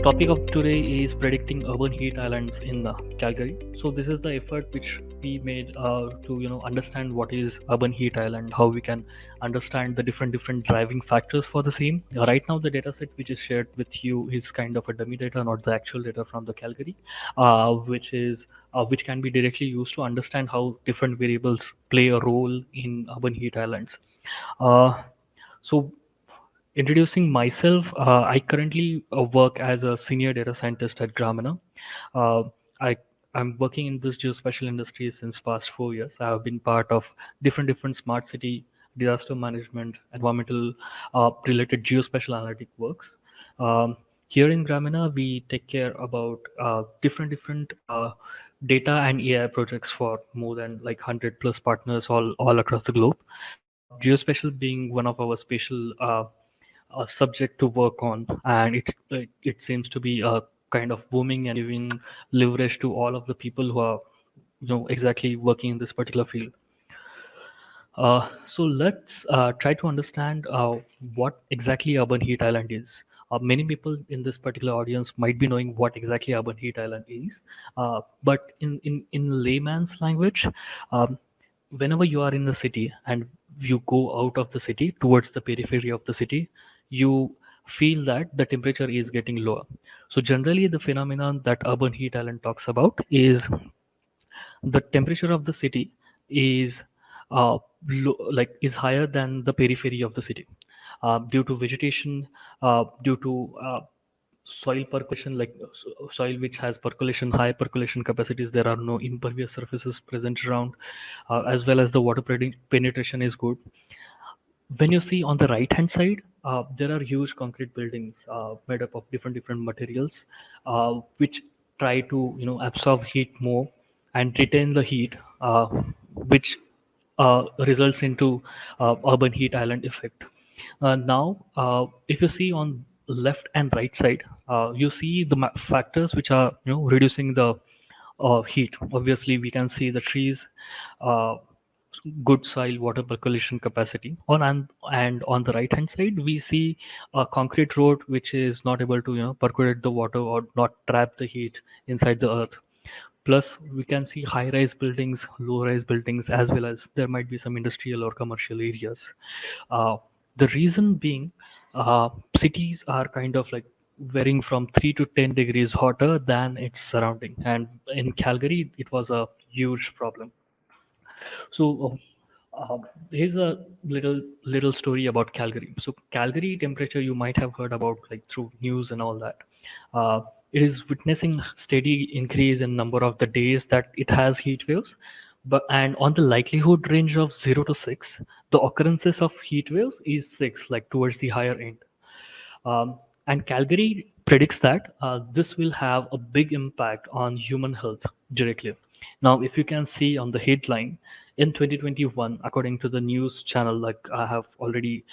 Topic of today is predicting urban heat islands in Calgary. So this is the effort which we made to understand what is urban heat island, how we can understand the different driving factors for the same. Right now, the data set which is shared with you is kind of a dummy data, not the actual data from the Calgary, which can be directly used to understand how different variables play a role in urban heat islands. Uh, so Introducing myself, I currently work as a senior data scientist at Gramener. Uh, I I'm working in this geospatial industry since past 4 years. I have been part of different smart city, disaster management, environmental related geospatial analytic works. Um, Here in Gramener, we take care about different data and AI projects for more than like 100 plus partners all across the globe. Geospatial being one of our special subject to work on, and it seems to be kind of booming and giving leverage to all of the people who are exactly working in this particular field. So let's try to understand what exactly urban heat island is. Many people in this particular audience might be knowing what exactly urban heat island is, but in layman's language, um, whenever you are in the city and you go out of the city towards the periphery of the city, you feel that the temperature is getting lower. So generally, the phenomenon that urban heat island talks about is the temperature of the city is is higher than the periphery of the city due to vegetation, due to soil percolation, like soil which has percolation, high percolation capacities. There are no impervious surfaces present around, as well as the water penetration is good. When you see on the right hand side, there are huge concrete buildings made up of different materials, which try to absorb heat more and retain the heat, which results into urban heat island effect. Now, if you see on left and right side, you see the factors which are reducing the heat. Obviously, we can see the trees, uh, good soil water percolation capacity. And on the right hand side, we see a concrete road which is not able to percolate the water or not trap the heat inside the earth. Plus, we can see high-rise buildings, low-rise buildings, as well as there might be some industrial or commercial areas. Uh, the reason being, cities are kind of like varying from 3 to 10 degrees hotter than its surrounding. And in Calgary, it was a huge problem. So here's a little story about Calgary. So Calgary temperature you might have heard about like through news and all that. Uh, it is witnessing steady increase in number of the days that it has heat waves, but and on the likelihood range of 0 to 6, the occurrences of heat waves is 6, like towards the higher end. And Calgary predicts that this will have a big impact on human health directly. Now, if you can see on the headline, in 2021, according to the news channel, like I have already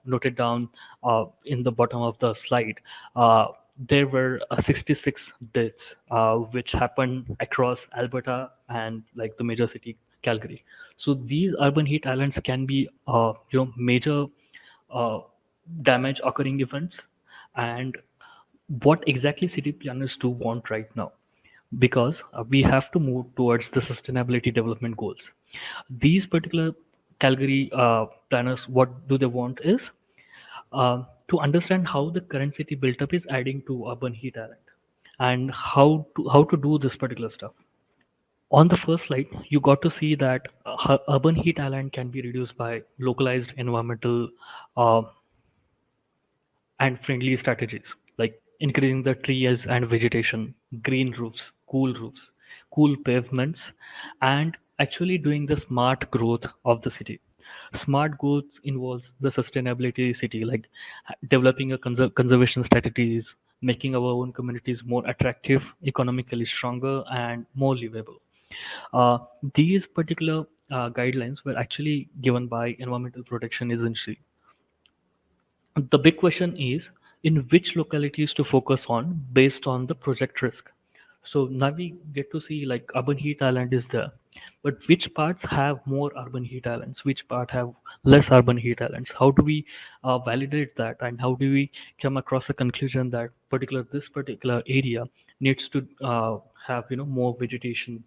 noted down in the bottom of the slide, there were 66 deaths, which happened across Alberta and like the major city Calgary. So these urban heat islands can be, major uh, damage occurring events, and what exactly city planners do want right now, because we have to move towards the sustainability development goals. These particular Calgary planners, what do they want is to understand how the current city built up is adding to urban heat island, and how to do this particular stuff. On the first slide, you got to see that urban heat island can be reduced by localized environmental uh, and friendly strategies like increasing the trees and vegetation, green roofs, cool pavements, and actually doing the smart growth of the city. Smart growth involves the sustainability city, like developing a conservation strategies, making our own communities more attractive, economically stronger, and more livable. Uh, these particular guidelines were actually given by Environmental Protection Agency. The big question is in which localities to focus on based on the project risk. So now we get to see like urban heat island is there. But which parts have more urban heat islands, which part have less urban heat islands? How do we validate that, and how do we come across a conclusion that this particular area needs to have more vegetation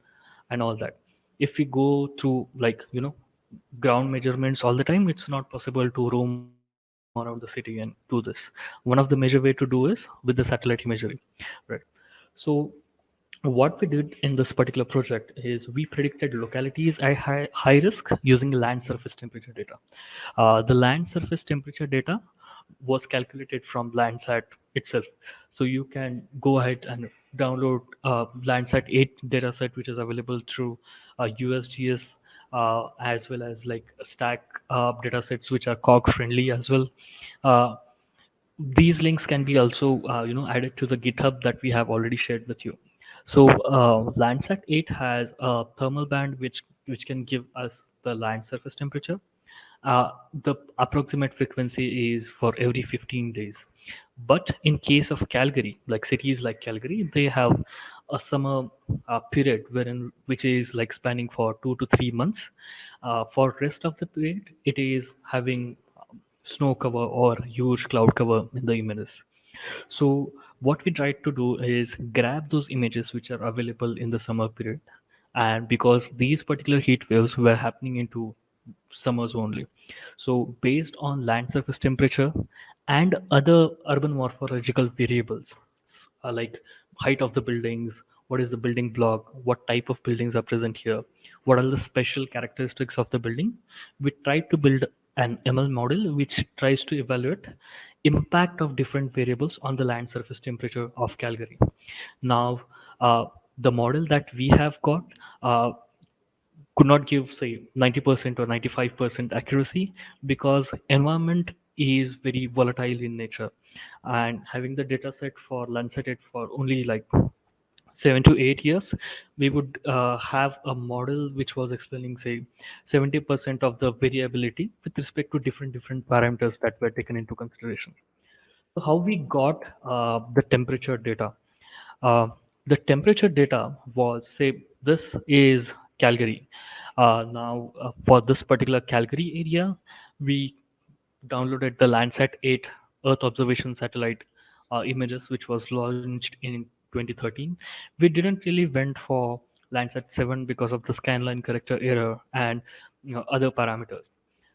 and all that? If we go through ground measurements all the time, it's not possible to roam around the city and do this. One of the major way to do is with the satellite imagery, right? So what we did in this particular project is we predicted localities at high risk using land surface temperature data. The land surface temperature data was calculated from Landsat itself. So you can go ahead and download Landsat 8 dataset, which is available through USGS, as well as like stack datasets, which are cog friendly as well. Uh, these links can be also added to the GitHub that we have already shared with you. So Landsat 8 has a thermal band which can give us the land surface temperature. The approximate frequency is for every 15 days. But in case of Calgary, like cities like Calgary, they have a summer period wherein which is like spanning for 2 to 3 months. For rest of the period, it is having snow cover or huge cloud cover in the images. So what we tried to do is grab those images which are available in the summer period, and because these particular heat waves were happening into summers only, so based on land surface temperature and other urban morphological variables, like height of the buildings, what is the building block, what type of buildings are present here, what are the special characteristics of the building, we try to build an ML model which tries to evaluate impact of different variables on the land surface temperature of Calgary. Now, the model that we have got could not give say 90% or 95% accuracy, because environment is very volatile in nature, and having the data set for Lancet for only like 7 to 8 years, we would have a model which was explaining say 70% of the variability with respect to different parameters that were taken into consideration. So how we got the temperature data? Uh, the temperature data was say this is Calgary. Now, for this particular Calgary area, we downloaded the Landsat 8 Earth observation satellite images, which was launched in 2013. We didn't really went for Landsat 7 because of the scanline corrector error and other parameters.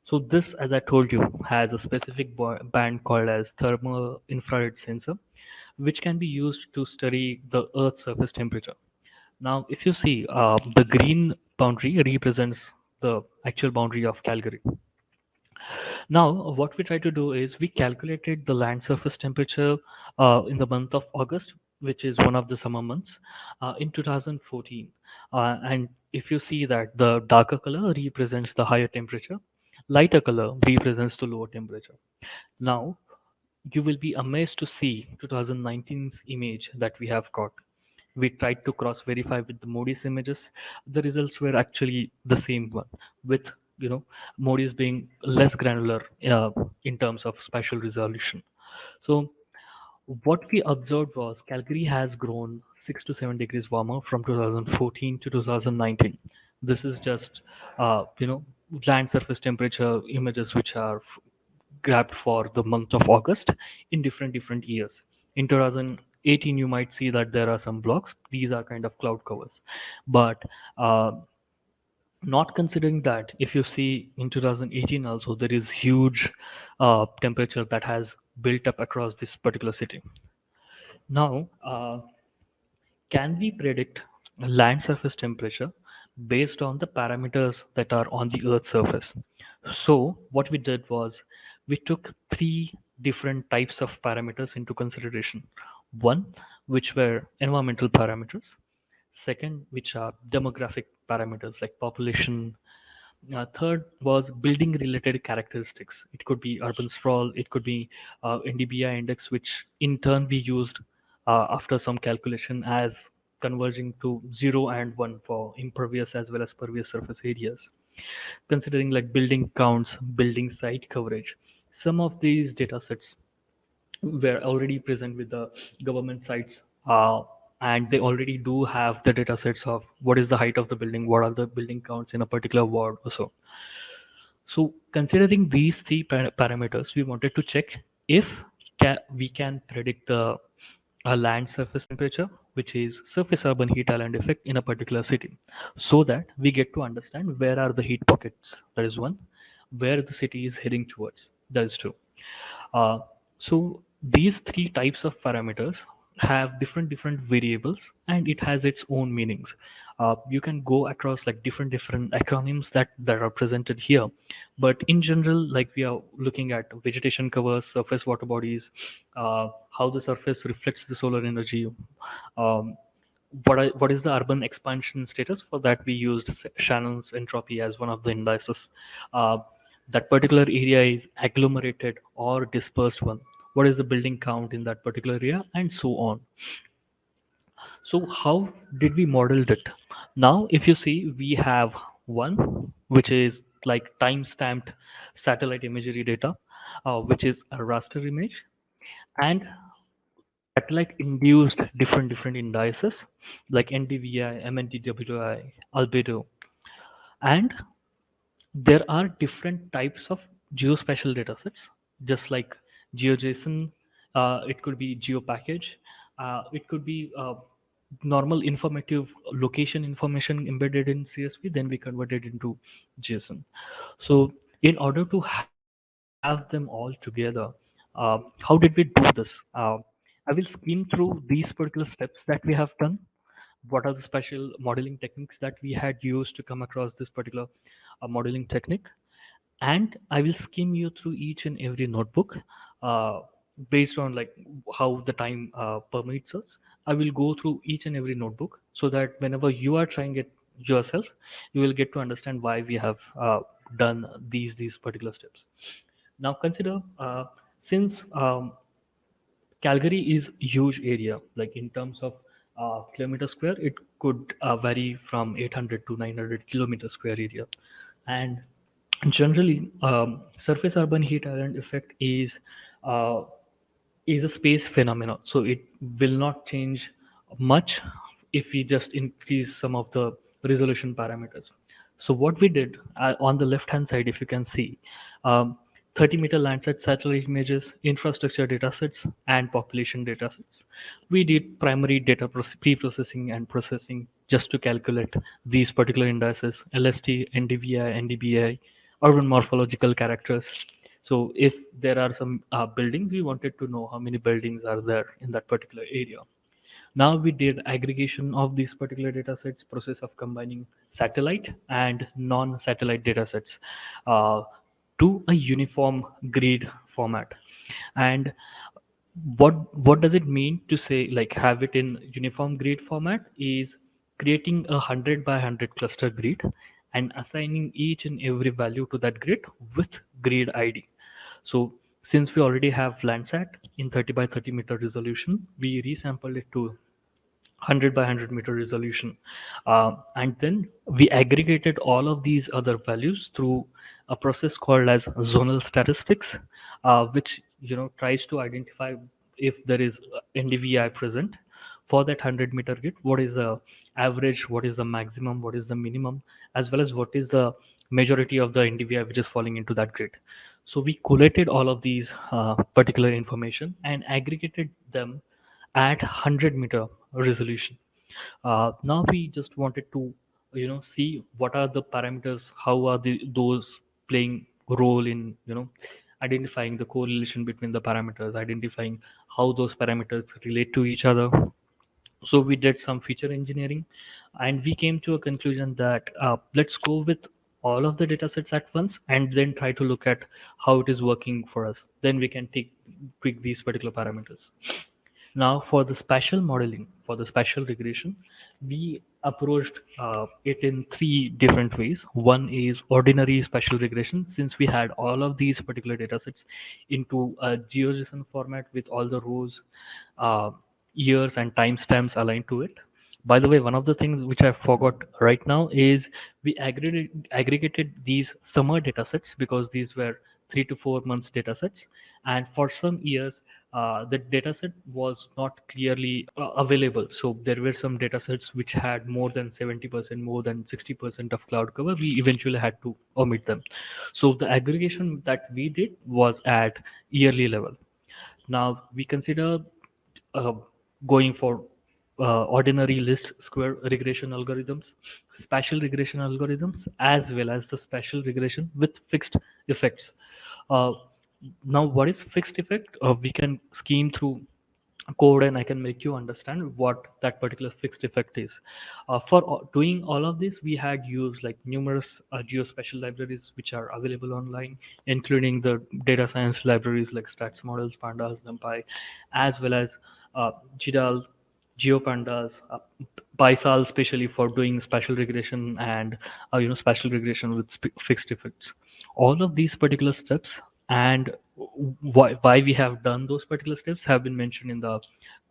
So this, as I told you, has a specific band called as thermal infrared sensor, which can be used to study the Earth's surface temperature. Now, if you see, the green boundary represents the actual boundary of Calgary. Now, what we try to do is we calculated the land surface temperature in the month of August, which is one of the summer months, in 2014. And if you see that the darker color represents the higher temperature, lighter color represents the lower temperature. Now, you will be amazed to see 2019's image that we have got. We tried to cross verify with the Modi's images. The results were actually the same one, with Modi's being less granular in terms of spatial resolution. So what we observed was Calgary has grown 6 to 7 degrees warmer from 2014 to 2019. This is just land surface temperature images which are grabbed for the month of August in different years. In 2018, you might see that there are some blocks. These are kind of cloud covers, but not considering that, if you see in 2018 also there is huge temperature that has built up across this particular city. Now, can we predict land surface temperature based on the parameters that are on the Earth's surface? So, what we did was we took three different types of parameters into consideration. One, which were environmental parameters. Second, which are demographic parameters like population. Third was building related characteristics. It could be urban sprawl, it could be NDBI index, which in turn we used after some calculation as converging to 0 and 1 for impervious as well as pervious surface areas. Considering like building counts, building site coverage, some of these data sets were already present with the government sites. and they already do have the data sets of what is the height of the building, what are the building counts in a particular ward or so. So considering these three parameters, we wanted to check if we can predict the land surface temperature, which is surface urban heat island effect in a particular city, so that we get to understand where are the heat pockets. That is one. Where the city is heading towards. That is two. Uh, so these three types of parameters have different variables, and it has its own meanings. You can go across like different acronyms that are presented here, but in general, like we are looking at vegetation covers, surface water bodies, how the surface reflects the solar energy. Um, what is the urban expansion status? For that we used Shannon's entropy as one of the indices. Uh, that particular area is agglomerated or dispersed one. What is the building count in that particular area, and so on. So how did we model it? Now, if you see, we have one which is like time-stamped satellite imagery data, which is a raster image, and satellite induced different indices like NDVI, MNTWI, albedo, and there are different types of geospatial datasets, just like GeoJSON. It could be GeoPackage. It could be normal informative location information embedded in CSV. Then we convert it into JSON. So in order to have them all together, how did we do this? I will skim through these particular steps that we have done. What are the special modeling techniques that we had used to come across this particular modeling technique, and I will skim you through each and every notebook uh, based on like how the time permits us. I will go through each and every notebook so that whenever you are trying it yourself, you will get to understand why we have done these particular steps. Now consider, since Calgary is huge area, like in terms of kilometer square, it could vary from 800 to 900 kilometer square area. And generally, surface urban heat island effect uh, is a space phenomenon. So it will not change much if we just increase some of the resolution parameters. So what we did on the left hand side, if you can see, um, 30-meter Landsat satellite images, infrastructure datasets, and population datasets. We did primary data pre-processing and processing just to calculate these particular indices: LST, NDVI, NDBI, urban morphological characters. So if there are some buildings, we wanted to know how many buildings are there in that particular area. Now we did aggregation of these particular data sets, process of combining satellite and non-satellite data sets uh, to a uniform grid format. And what does it mean to say like have it in uniform grid format is creating a 100 by 100 cluster grid and assigning each and every value to that grid with grid ID. So since we already have Landsat in 30 by 30 meter resolution, we resampled it to 100 by 100 meter resolution. And then we aggregated all of these other values through a process called as zonal statistics, which tries to identify if there is NDVI present for that 100-meter grid. What is the average? What is the maximum? What is the minimum? As well as what is the majority of the NDVI which is falling into that grid. So we collated all of these particular information and aggregated them at 100-meter resolution. Now we just wanted to see what are the parameters, how are those playing role in identifying the correlation between the parameters, identifying how those parameters relate to each other. So we did some feature engineering, and we came to a conclusion that let's go with all of the data sets at once and then try to look at how it is working for us. Then we can tweak these particular parameters. Now, for the spatial modeling, for the spatial regression, we approached it in three different ways. One is ordinary spatial regression, since we had all of these particular data sets into a GeoJSON format with all the rows, uh, years, and timestamps aligned to it. By the way, one of the things which I forgot right now is we aggregated these summer data sets because these were 3 to 4 months data sets, and for some years the data set was not clearly available. So there were some data sets which had more than 70%, more than 60% of cloud cover. We eventually had to omit them. So the aggregation that we did was at yearly level. Now we consider uh, going for ordinary list square regression algorithms, spatial regression algorithms, as well as the spatial regression with fixed effects. Uh, Now, what is fixed effect? We can scheme through code, and I can make you understand what that particular fixed effect is. For doing all of this, we had used like numerous geospatial libraries which are available online, including the data science libraries like stats models, pandas, numpy, as well as GDAL, GeoPandas, PySal, especially for doing spatial regression and spatial regression with fixed effects. All of these particular steps and why we have done those particular steps have been mentioned in the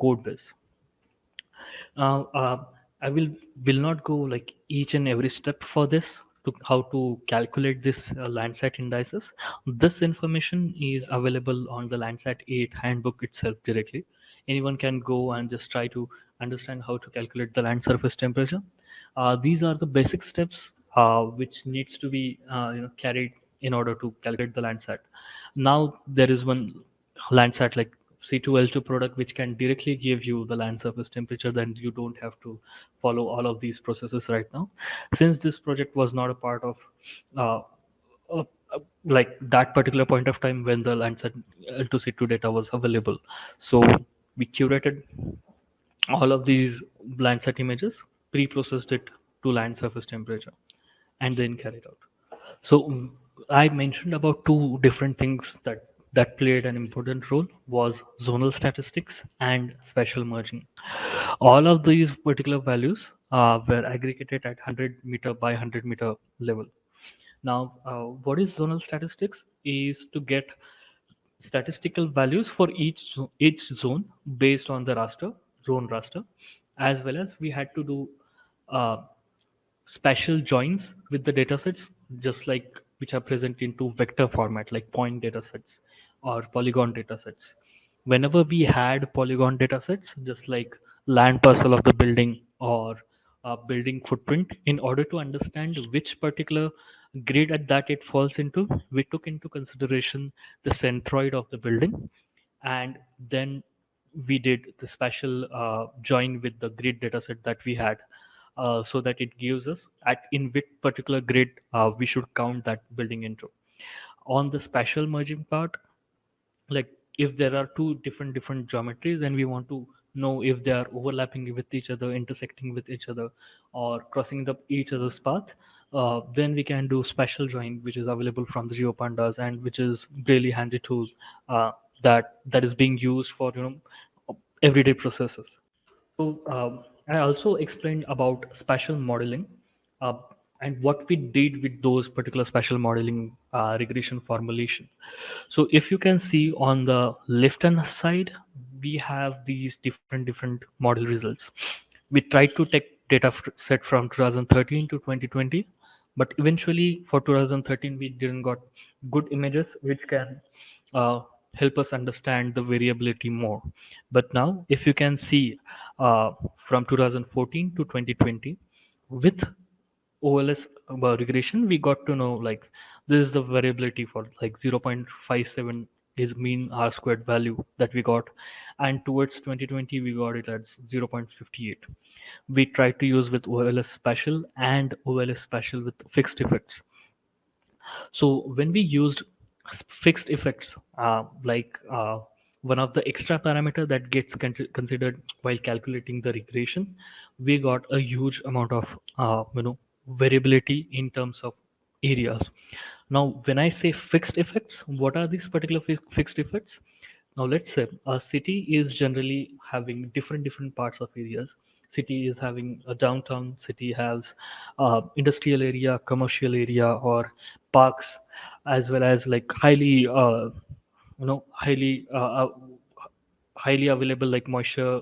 code base. Now, I will not go like each and every step for this to how to calculate this Landsat indices. This information is available on the Landsat 8 handbook itself directly. Anyone can go and just try to understand how to calculate the land surface temperature. These are the basic steps which needs to be carried in order to calculate the Landsat. Now there is one Landsat like C2L2 product which can directly give you the land surface temperature, then you don't have to follow all of these processes right now. Since this project was not a part of uh, like that particular point of time when the Landsat L2 C2 data was available, so we curated all of these Landsat images, pre-processed it to land surface temperature, and then carried out. So I mentioned about two different things that played an important role was zonal statistics and spatial merging. All of these particular values were aggregated at 100 meter by 100 meter level. Now, what is zonal statistics? Is to get statistical values for each zone based on the zone raster, as well as we had to do uh, spatial joins with the datasets, just like which are present into vector format, like point datasets or polygon datasets. Whenever we had polygon datasets, just like land parcel of the building or building footprint, in order to understand which particular grid at that it falls into, we took into consideration the centroid of the building, and then we did the spatial join with the grid dataset that we had, so that it gives us at in which particular grid we should count that building into. On the spatial merging part, like if there are two different geometries and we want to know if they are overlapping with each other, intersecting with each other, or crossing each other's path, then we can do spatial join, which is available from the GeoPandas and which is really handy tool that is being used for everyday processes. So I also explained about spatial modeling uh, and what we did with those particular spatial modeling regression formulation. So if you can see on the left hand side, we have these different model results. We tried to take data set from 2013 to 2020, but eventually for 2013 we didn't got good images which can uh, help us understand the variability more. But now if you can see from 2014 to 2020 with OLS regression, we got to know like this is the variability for like 0.57 is mean R squared value that we got, and towards 2020 we got it at 0.58. We tried to use with OLS spatial and OLS spatial with fixed effects. So when we used fixed effects, one of the extra parameter that gets considered while calculating the regression, we got a huge amount of variability in terms of areas. Now, when I say fixed effects, what are these particular fixed effects? Now, let's say a city is generally having different parts of areas. City is having a downtown. City has industrial area, commercial area, or parks, as well as like highly highly available like moisture,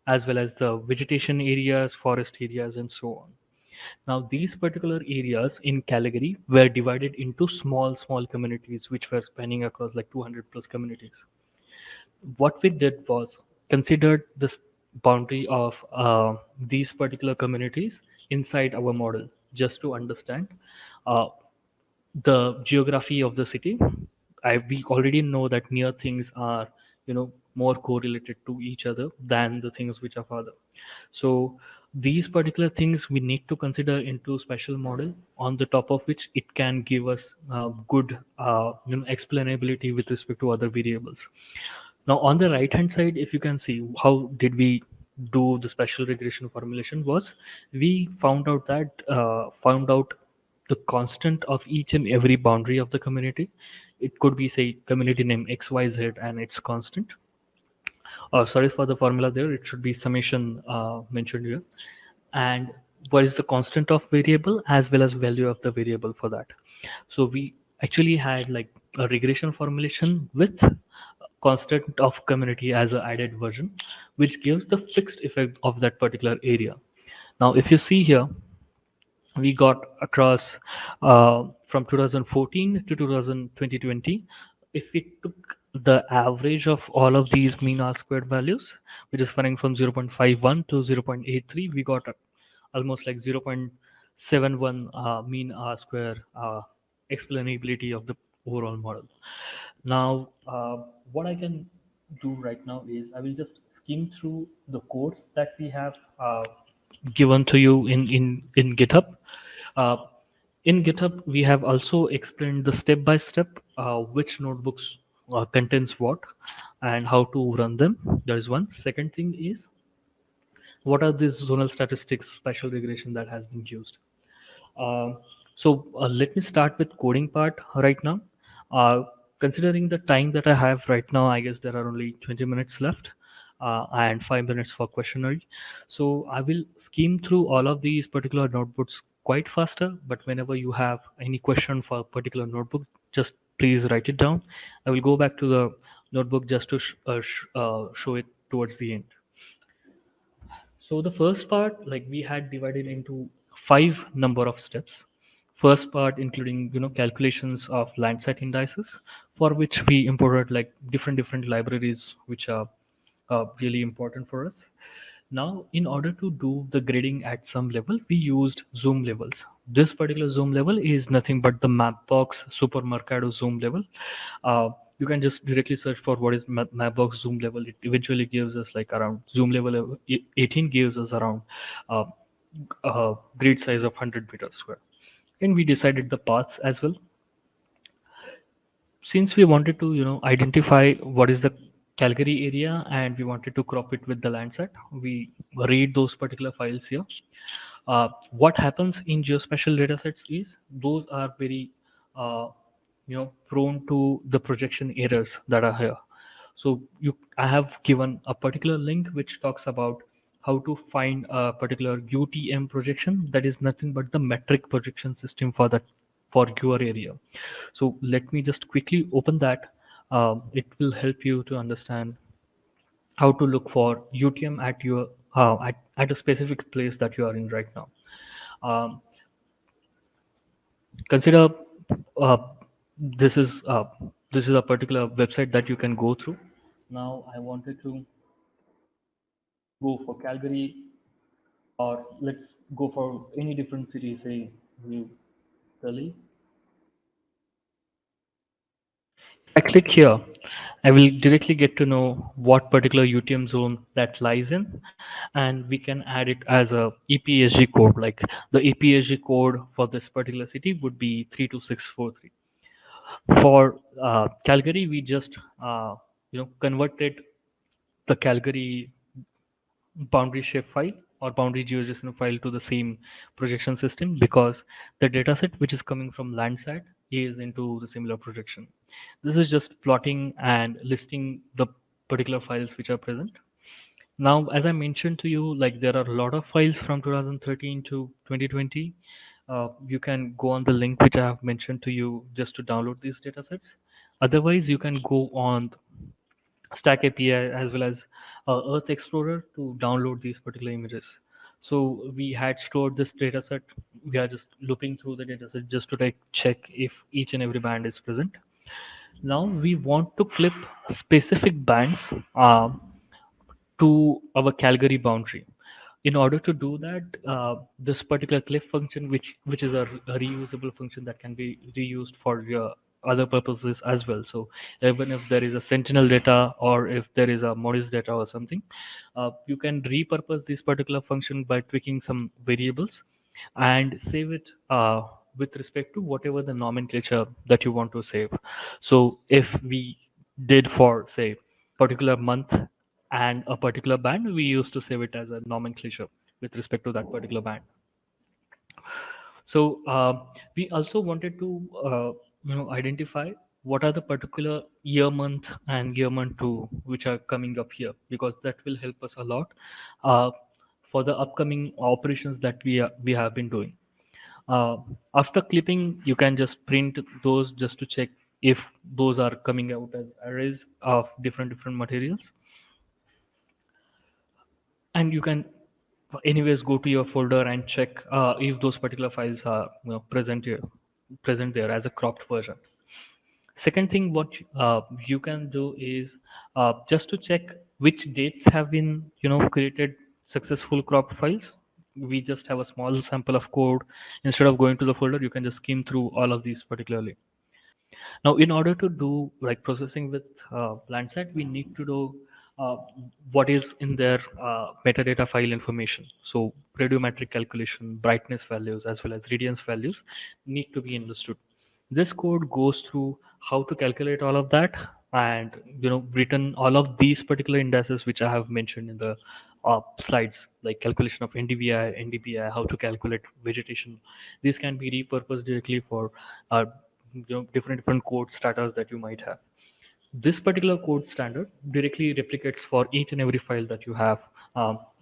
as well as the vegetation areas, forest areas, and so on. Now, these particular areas in Calgary were divided into small communities which were spanning across like 200 plus communities. What we did was considered this boundary of these particular communities inside our model just to understand uh, the geography of the city. We already know that near things are, more correlated to each other than the things which are farther. So these particular things we need to consider into special model, on the top of which it can give us good explainability with respect to other variables. Now on the right hand side, if you can see how did we do the special regression formulation was, we found out the constant of each and every boundary of the community. It could be say community name XYZ and its constant. Sorry for the formula there. It should be summation mentioned here. And what is the constant of variable as well as value of the variable for that. So we actually had like a regression formulation with constant of community as an added version, which gives the fixed effect of that particular area. Now, if you see here, we got across from 2014 to 2020. If we took the average of all of these mean r squared values, which is running from 0.51 to 0.83, we got almost like 0.71 mean r square explainability of the overall model. Now, what I can do right now is I will just skim through the codes that we have given to you in GitHub. Uh, in GitHub, we have also explained the step by step which notebooks contains what and how to run them. That is one. Second thing is what are these zonal statistics special regression that has been used. So let me start with coding part right now. Uh, Considering the time that I have right now, I guess there are only 20 minutes left and 5 minutes for questionnaire. So I will skim through all of these particular notebooks quite faster. But whenever you have any question for a particular notebook, just please write it down. I will go back to the notebook just to show it towards the end. So the first part, like we had divided into five number of steps. First part including calculations of Landsat indices, for which we imported like different libraries which are really important for us. Now, in order to do the grading at some level, we used zoom levels. This particular zoom level is nothing but the Mapbox Super Mercado zoom level. You can just directly search for what is Mapbox zoom level. It eventually gives us like around zoom level 18 gives us around uh, grid size of 100 meters square. And we decided the paths as well. Since we wanted to identify what is the Calgary area and we wanted to crop it with the Landsat, we read those particular files here. What happens in geospatial datasets is those are very prone to the projection errors that are here. So I have given a particular link which talks about how to find a particular UTM projection that is nothing but the metric projection system for that for your area. So let me just quickly open that. It will help you to understand how to look for UTM at your at a specific place that you are in right now. Um, Consider uh, this is uh, this is a particular website that you can go through. Now I wanted to go for Calgary, or let's go for any different city, say New Delhi. If I click here, I will directly get to know what particular UTM zone that lies in, and we can add it as a EPSG code. Like the EPSG code for this particular city would be 32643. For Calgary, we just converted the Calgary boundary shape file or boundary geojson file to the same projection system, because the dataset which is coming from Landsat is into the similar projection. This is just plotting and listing the particular files which are present. Now, as I mentioned to you, like there are a lot of files from 2013 to 2020. You can go on the link which I have mentioned to you just to download these datasets. Otherwise, you can go on Stack API as well as Earth Explorer to download these particular images. So we had stored this data set. We are just looping through the data set just to like check if each and every band is present. Now we want to clip specific bands to our Calgary boundary. In order to do that, this particular clip function, which is a reusable function that can be reused for your other purposes as well. So even if there is a Sentinel data or if there is a Modis data or something, you can repurpose this particular function by tweaking some variables and save it with respect to whatever the nomenclature that you want to save. So if we did for say particular month and a particular band, we used to save it as a nomenclature with respect to that particular band. So we also wanted to identify what are the particular year month and year month two which are coming up here, because that will help us a lot uh, for the upcoming operations that we have been doing. uh, After clipping, you can just print those just to check if those are coming out as arrays of different materials. And you can anyways go to your folder and check if those particular files are present there as a cropped version. Second thing what you can do is just to check which dates have been created successful cropped files. We just have a small sample of code. Instead of going to the folder, you can just skim through all of these particularly. Now, in order to do like processing with Landsat, we need to do uh, what is in their metadata file information. So radiometric calculation, brightness values, as well as radiance values need to be understood. This code goes through how to calculate all of that, and written all of these particular indices which I have mentioned in the slides, like calculation of NDVI, NDPI, how to calculate vegetation. These can be repurposed directly for uh, different code starters that you might have. This particular code standard directly replicates for each and every file that you have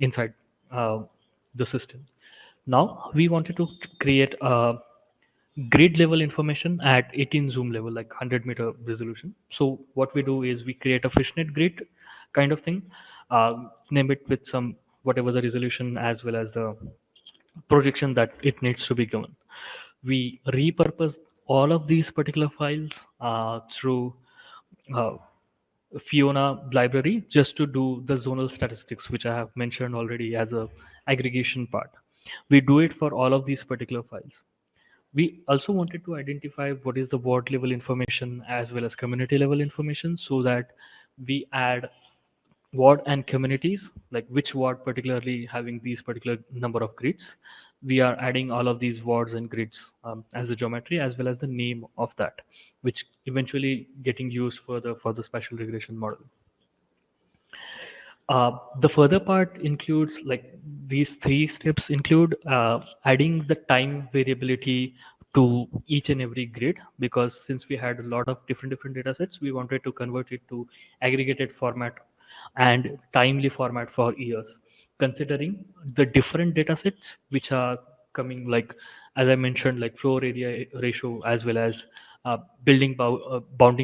inside uh, the system. Now we wanted to create a grid level information at 18 zoom level, like 100-meter resolution. So what we do is we create a fishnet grid kind of thing, name it with some whatever the resolution as well as the projection that it needs to be given. We repurpose all of these particular files through uh, Fiona library just to do the zonal statistics, which I have mentioned already as a aggregation part. We do it for all of these particular files. We also wanted to identify what is the ward level information as well as community level information, so that we add ward and communities, like which ward particularly having these particular number of grids. We are adding all of these wards and grids as a geometry as well as the name of that, which eventually getting used for the spatial regression model. The further part includes like these three steps include adding the time variability to each and every grid, because since we had a lot of different data sets, we wanted to convert it to aggregated format and timely format for years, considering the different data sets which are coming, like as I mentioned, like floor area ratio as well as bounding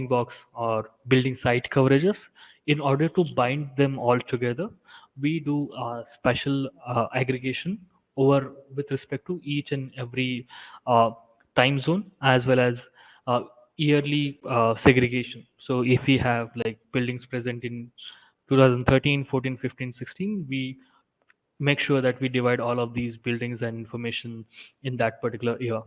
box or building site coverages. In order to bind them all together, we do special aggregation over with respect to each and every uh, time zone as well as yearly segregation. So if we have like buildings present in 2013, 14, 15, 16, we make sure that we divide all of these buildings and information in that particular year.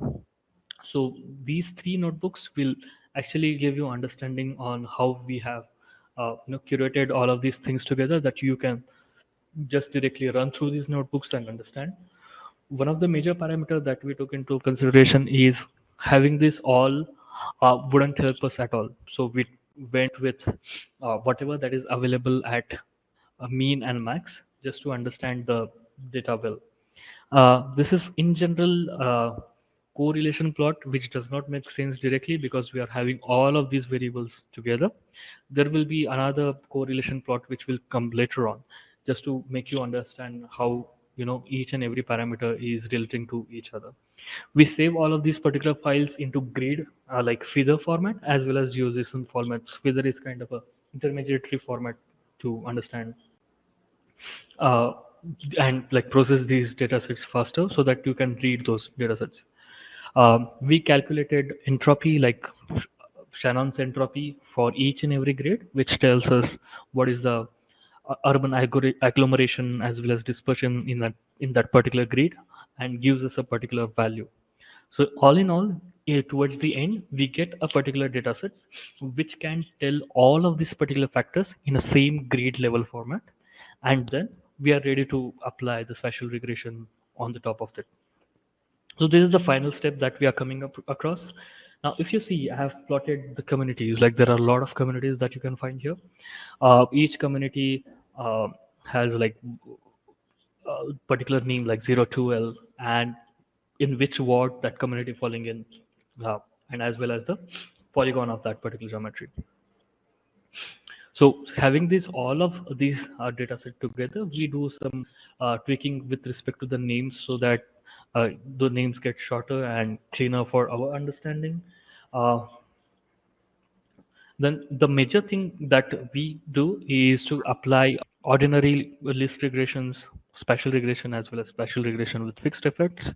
So these three notebooks will actually give you understanding on how we have curated all of these things together, that you can just directly run through these notebooks and understand. One of the major parameters that we took into consideration is having this all wouldn't help us at all. So we went with whatever that is available at a mean and max just to understand the data well. This is in general correlation plot, which does not make sense directly because we are having all of these variables together. There will be another correlation plot which will come later on, just to make you understand how each and every parameter is relating to each other. We save all of these particular files into grid like feather format as well as GeoJSON format. Feather is kind of a intermediary format to understand uh, and like process these data sets faster so that you can read those data sets. We calculated entropy, like Shannon's entropy for each and every grid, which tells us what is the urban agglomeration as well as dispersion in that particular grid, and gives us a particular value. So all in all, towards the end, we get a particular data set which can tell all of these particular factors in a same grid level format, and then we are ready to apply the spatial regression on the top of that. So this is the final step that we are coming up across. Now, if you see, I have plotted the communities. Like there are a lot of communities that you can find here. Each community uh, has like a particular name, like 02L, and in which ward that community falling in, uh, and as well as the polygon of that particular geometry. So having these all of these data set together, we do some tweaking with respect to the names so that the names get shorter and cleaner for our understanding. Uh, then the major thing that we do is to apply ordinary list regressions, spatial regression as well as spatial regression with fixed effects.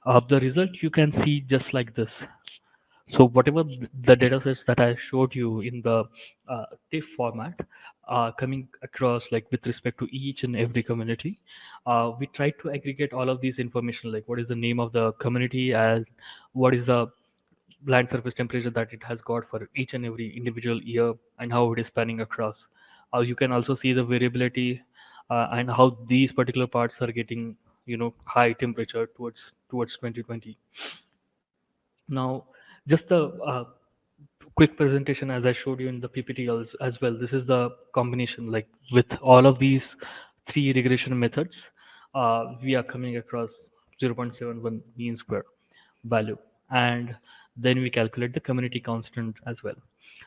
The result you can see just like this. So whatever the data sets that I showed you in the TIFF format, coming across like with respect to each and every community, we try to aggregate all of these information, like what is the name of the community and what is the land surface temperature that it has got for each and every individual year and how it is spanning across. You can also see the variability and how these particular parts are getting, high temperature towards 2020. Now, just the quick presentation as I showed you in the PPT as well. This is the combination, like with all of these three regression methods, we are coming across 0.71 mean square value, and then we calculate the community constant as well.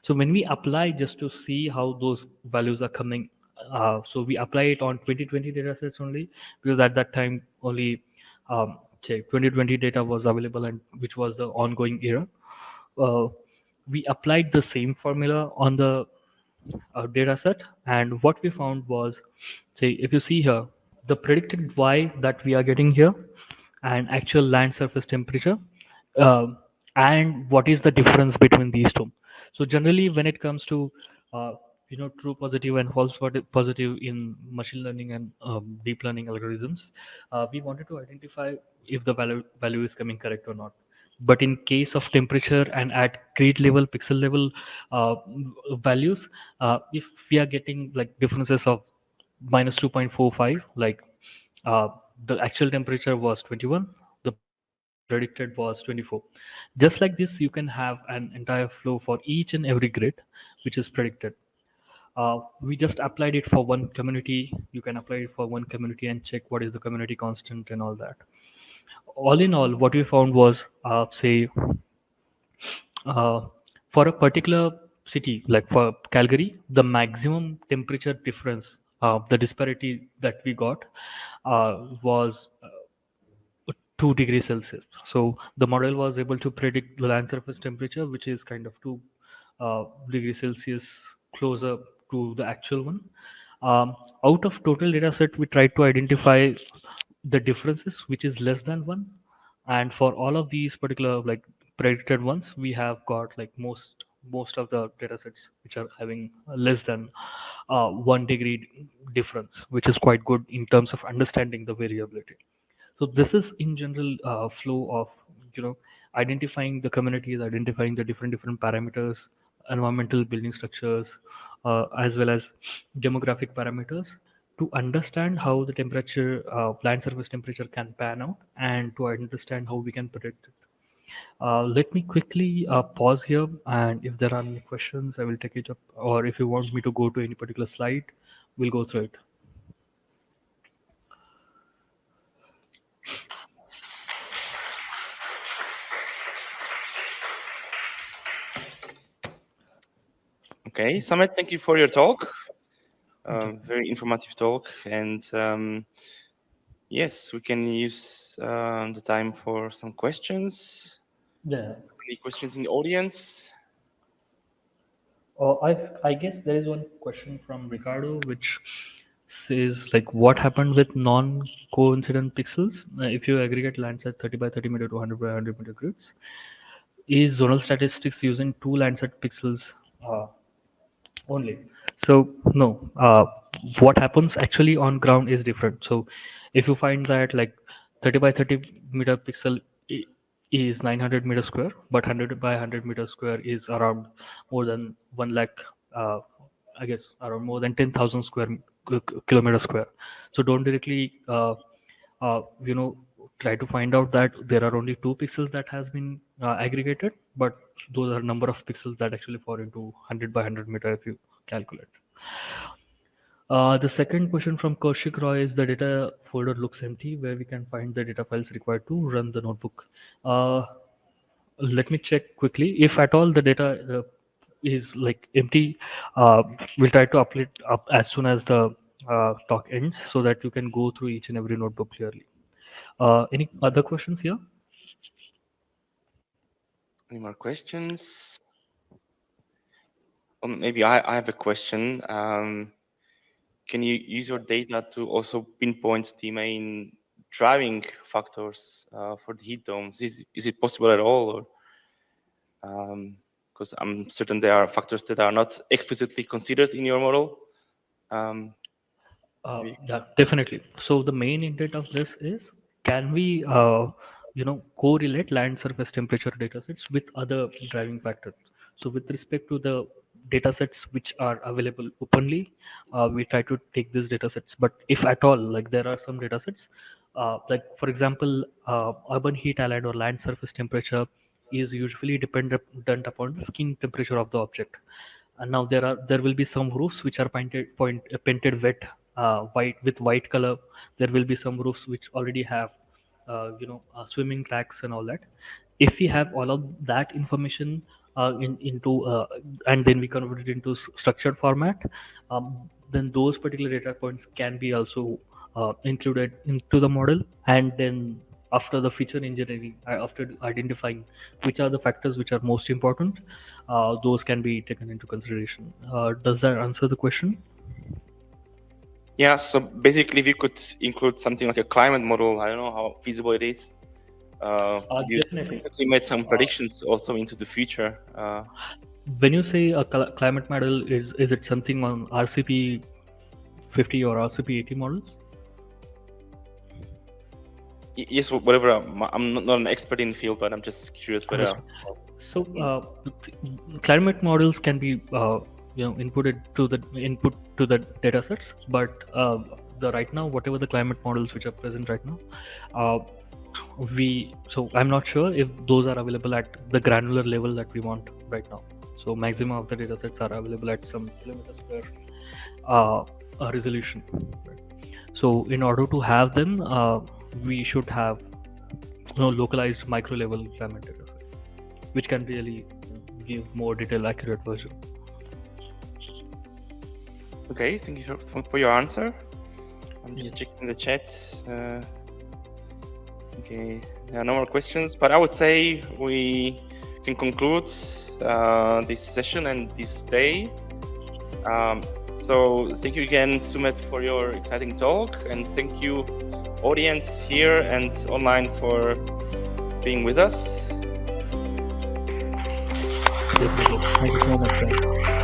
So when we apply, just to see how those values are coming, so we apply it on 2020 data sets only, because at that time only say 2020 data was available, and which was the ongoing era. uh, we applied the same formula on the data set, and what we found was, say, if you see here, the predicted y that we are getting here and actual land surface temperature, uh, and what is the difference between these two. So generally when it comes to uh, true positive and false positive in machine learning and deep learning algorithms, we wanted to identify if the value is coming correct or not. But in case of temperature and at grid level, pixel level values, if we are getting like differences of minus 2.45, like uh, the actual temperature was 21, the predicted was 24. Just like this, you can have an entire flow for each and every grid which is predicted. We just applied it for one community. You can apply it for one community and check what is the community constant and all that. All in all, what we found was, say, uh, for a particular city, like for Calgary, the maximum temperature difference, the disparity that we got was 2 degrees Celsius. So the model was able to predict the land surface temperature, which is kind of 2 degrees Celsius closer to the actual one. Out of total data set, we tried to identify the differences, which is less than 1. And for all of these particular like predicted ones, we have got like most of the data sets which are having less than 1 degree difference, which is quite good in terms of understanding the variability. So this is in general flow of identifying the communities, identifying the different parameters, environmental building structures, as well as demographic parameters, to understand how the temperature, land surface temperature can pan out, and to understand how we can predict it. Let me quickly pause here, and if there are any questions, I will take it up, or if you want me to go to any particular slide, we'll go through it. Okay, Sumedh, thank you for your talk. Very informative talk. And yes, we can use the time for some questions. Yeah. Any questions in the audience? I guess there is one question from Ricardo, which says like what happened with non-coincident pixels if you aggregate Landsat 30 by 30 meter to 100 by 100 meter grids. Is zonal statistics using two Landsat pixels uh, only? So no. What happens actually on ground is different. So if you find that like 30 by 30 meter pixel is 900 meter square, but 100 by 100 meter square is around more than 1 lakh. Uh, I guess around more than 10,000 kilometer square. So don't directly you know try to find out that there are only two pixels that has been aggregated, but those are number of pixels that actually fall into 100 by 100 meter if you calculate. The second question from Kaushik Roy is the data folder looks empty. Where we can find the data files required to run the notebook? Uh, Let me check quickly. If at all the data is like empty, we'll try to update up as soon as the talk ends, so that you can go through each and every notebook clearly. Any other questions here? Any more questions? Maybe I have a question. Can you use your data to also pinpoint the main driving factors for the heat domes? Is it possible at all? Because I'm certain there are factors that are not explicitly considered in your model. Um, Yeah, definitely. So the main intent of this is, can we, correlate land surface temperature datasets with other driving factors? So with respect to the datasets which are available openly, we try to take these datasets. But if at all, like there are some datasets, like for example, urban heat island or land surface temperature is usually dependent upon the skin temperature of the object. And now there will be some roofs which are painted wet, white with white color. There will be some roofs which already have swimming tracks and all that. If we have all of that information into and then we convert it into structured format, then those particular data points can be also included into the model. And then after the feature engineering, after identifying which are the factors which are most important, those can be taken into consideration. Does that answer the question? yeah, so basically, if you could include something like a climate model, I don't know how feasible it is. You Definitely. actually made some predictions also into the future. When you say a climate model, is it something on RCP 50 or RCP 80 models? Yes, whatever. I'm not an expert in the field, but I'm just curious whether. Understood. So climate models can be inputted to the input to the data sets, but the right now whatever the climate models which are present right now, uh, I'm not sure if those are available at the granular level that we want right now. So maximum of the data sets are available at some kilometer square uh, resolution. Right? So in order to have them, we should have localized micro level climate data set, which can really give more detailed, accurate version. Okay, thank you for your answer. I'm just checking the chat. Okay, there are no more questions, but I would say we can conclude this session and this day. So thank you again, Sumedh, for your exciting talk, and thank you, audience here and online, for being with us. Definitely. Thank you so much, guys.